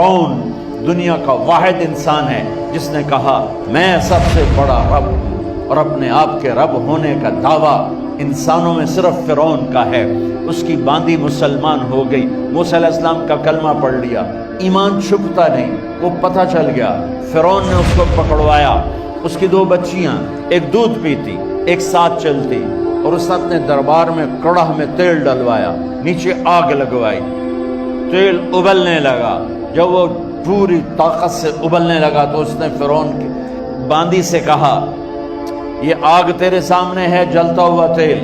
فرعون دنیا کا واحد انسان ہے جس نے کہا میں سب سے بڑا رب ہوں، اور اپنے آپ کے رب ہونے کا دعویٰ انسانوں میں صرف فرعون کا ہے۔ اس کی باندی مسلمان ہو گئی، موسیٰ علیہ السلام کا کلمہ پڑھ لیا، ایمان چھپتا نہیں، وہ پتہ چل گیا۔ فرعون نے اس کو پکڑوایا، اس کی 2 بچیاں، ایک دودھ پیتی ایک ساتھ چلتی، اور اس نے اپنے دربار میں کڑاہ میں تیل ڈلوایا، نیچے آگ لگوائی، تیل ابلنے لگا۔ جب وہ پوری طاقت سے ابلنے لگا تو اس نے فرعون کی باندی سے کہا یہ آگ تیرے سامنے ہے، جلتا ہوا تیل،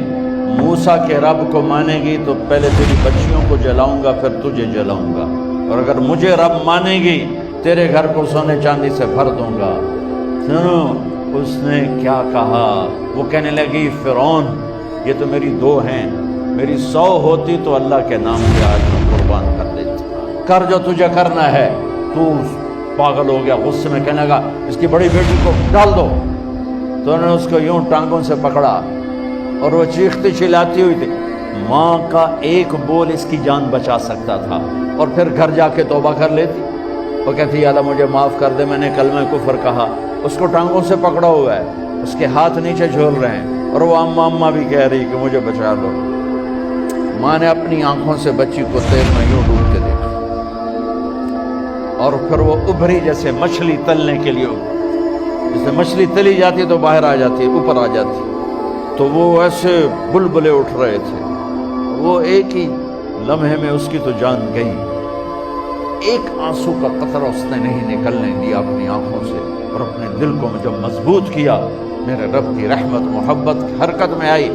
موسیٰ کے رب کو مانے گی تو پہلے تیری بچیوں کو جلاؤں گا پھر تجھے جلاؤں گا، اور اگر مجھے رب مانے گی تیرے گھر کو سونے چاندی سے بھر دوں گا۔ سنو اس نے کیا کہا، وہ کہنے لگی فرعون یہ تو میری 2 ہیں، میری 100 ہوتی تو اللہ کے نام پہ آج میں قربان کر دیتی، کر جو تجھے کرنا ہے۔ تو پاگل ہو گیا، غصے میں کہنے لگا اس کی بڑی بیٹی کو ڈال دو۔ تو انہوں نے اس کو یوں ٹانگوں سے پکڑا اور وہ چیختی چلاتی ہوئی تھی۔ ماں کا ایک بول اس کی جان بچا سکتا تھا، اور پھر گھر جا کے توبہ کر لیتی۔ وہ کہتی یا اللہ مجھے معاف کر دے، میں نے کلمہ کفر کہا۔ اس کو ٹانگوں سے پکڑا ہوا ہے، اس کے ہاتھ نیچے جھول رہے ہیں، اور وہ اماں اماں بھی کہہ رہی کہ مجھے بچا دو۔ ماں نے اپنی آنکھوں سے بچی کو تیل میں یوں ڈوب کے دیکھا، اور پھر وہ ابھری جیسے مچھلی تلنے کے لیے، جیسے مچھلی تلی جاتی تو باہر آ جاتی، اوپر آ جاتی، تو وہ ایسے بلبلے اٹھ رہے تھے۔ وہ ایک ہی لمحے میں اس کی تو جان گئی، ایک آنسو کا قطرہ اس نے نہیں نکلنے دیا اپنی آنکھوں سے، اور اپنے دل کو جب مضبوط کیا، میرے رب کی رحمت محبت حرکت میں آئی۔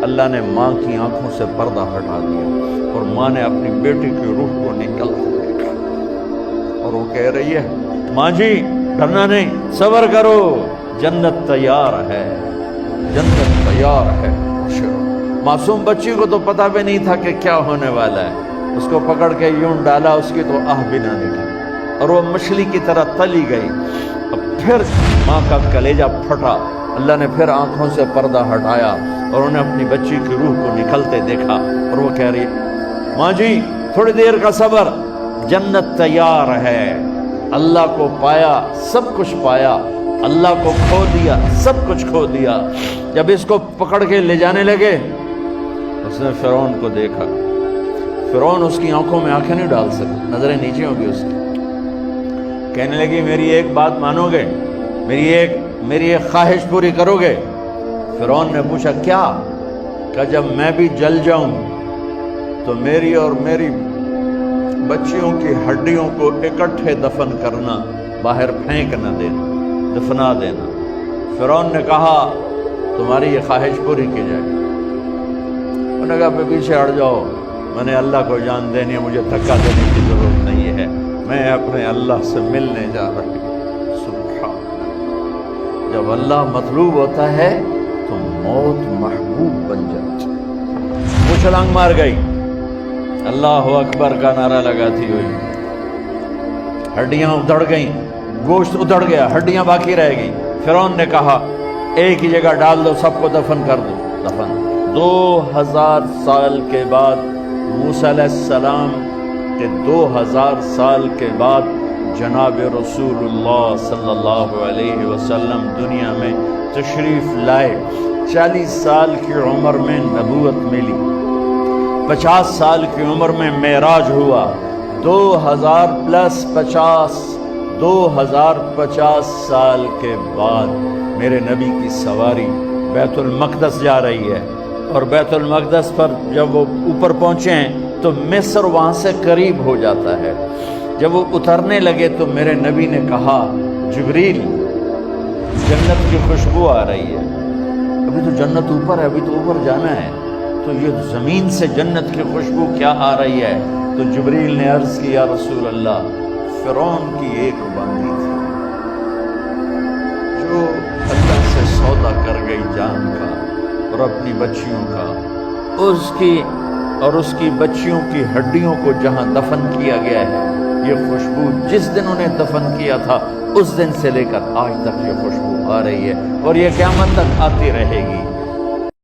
اللہ نے ماں کی آنکھوں سے پردہ ہٹا دیا، اور ماں نے اپنی بیٹی کی روح کو نکلتے دیکھا، اور وہ کہہ رہی ہے ماں جی ڈرنا نہیں، صبر کرو، جنت تیار ہے، جنت تیار ہے۔ معصوم بچی کو تو پتہ بھی نہیں تھا کہ کیا ہونے والا ہے، اس کو پکڑ کے یوں ڈالا، اس کی تو آہ بھی نہ نکلی، اور وہ مچھلی کی طرح تلی گئی۔ اب پھر ماں کا کلیجہ پھٹا، اللہ نے پھر آنکھوں سے پردہ ہٹایا، اور انہیں اپنی بچی کی روح کو نکلتے دیکھا، اور وہ کہہ رہی ہے ماں جی تھوڑی دیر کا صبر، جنت تیار ہے۔ اللہ کو پایا سب کچھ پایا، اللہ کو کھو دیا سب کچھ کھو دیا۔ جب اس کو پکڑ کے لے جانے لگے، اس نے فرعون کو دیکھا۔ فرعون اس کی آنکھوں میں آنکھیں نہیں ڈال سکتا، نظریں نیچے ہوں گی اس کی۔ کہنے لگی میری ایک بات مانو گے، میری ایک خواہش پوری کرو گے؟ فرعون نے پوچھا کیا؟ کہ جب میں بھی جل جاؤں تو میری اور میری بچیوں کی ہڈیوں کو اکٹھے دفن کرنا، باہر پھینک نہ دینا، دفنا دینا۔ فرعون نے کہا تمہاری یہ خواہش پوری کی جائے۔ انہوں نے کہا پہ پیچھے ہٹ جاؤ، میں نے اللہ کو جان دینی ہے، مجھے دھکا دینے کی ضرورت نہیں ہے، میں اپنے اللہ سے ملنے جا رہی ہوں۔ سبحان اللہ، جب اللہ مطلوب ہوتا ہے تو موت محبوب بن جاتی۔ وہ چھلانگ مار گئی، اللہ اکبر کا نعرہ لگاتی ہوئی، ہڈیاں ادھڑ گئیں، گوشت ادھڑ گیا، ہڈیاں باقی رہ گئیں۔ فرعون نے کہا ایک ہی جگہ ڈال دو، سب کو دفن کر دو۔ دفن 2000 سال کے بعد موسیٰ علیہ السلام کے 2000 سال کے بعد جناب رسول اللہ صلی اللہ علیہ وسلم دنیا میں تشریف لائے۔ 40 سال کی عمر میں نبوت ملی، 50 سال کی عمر میں معراج ہوا، 2050 سال کے بعد میرے نبی کی سواری بیت المقدس جا رہی ہے، اور بیت المقدس پر جب وہ اوپر پہنچے ہیں تو مصر وہاں سے قریب ہو جاتا ہے۔ جب وہ اترنے لگے تو میرے نبی نے کہا جبریل جنت کی خوشبو آ رہی ہے، ابھی تو جنت اوپر ہے، ابھی تو اوپر جانا ہے، تو یہ زمین سے جنت کی خوشبو کیا آ رہی ہے؟ تو جبریل نے عرض کی یا رسول اللہ فرعون کی ایک باندی تھی جو اللہ سے سودا کر گئی جان کا اور اپنی بچیوں کا، اس کی بچیوں کی ہڈیوں کو جہاں دفن کیا گیا ہے، یہ خوشبو جس دن انہیں دفن کیا تھا اس دن سے لے کر آج تک یہ خوشبو آ رہی ہے، اور یہ قیامت تک آتی رہے گی۔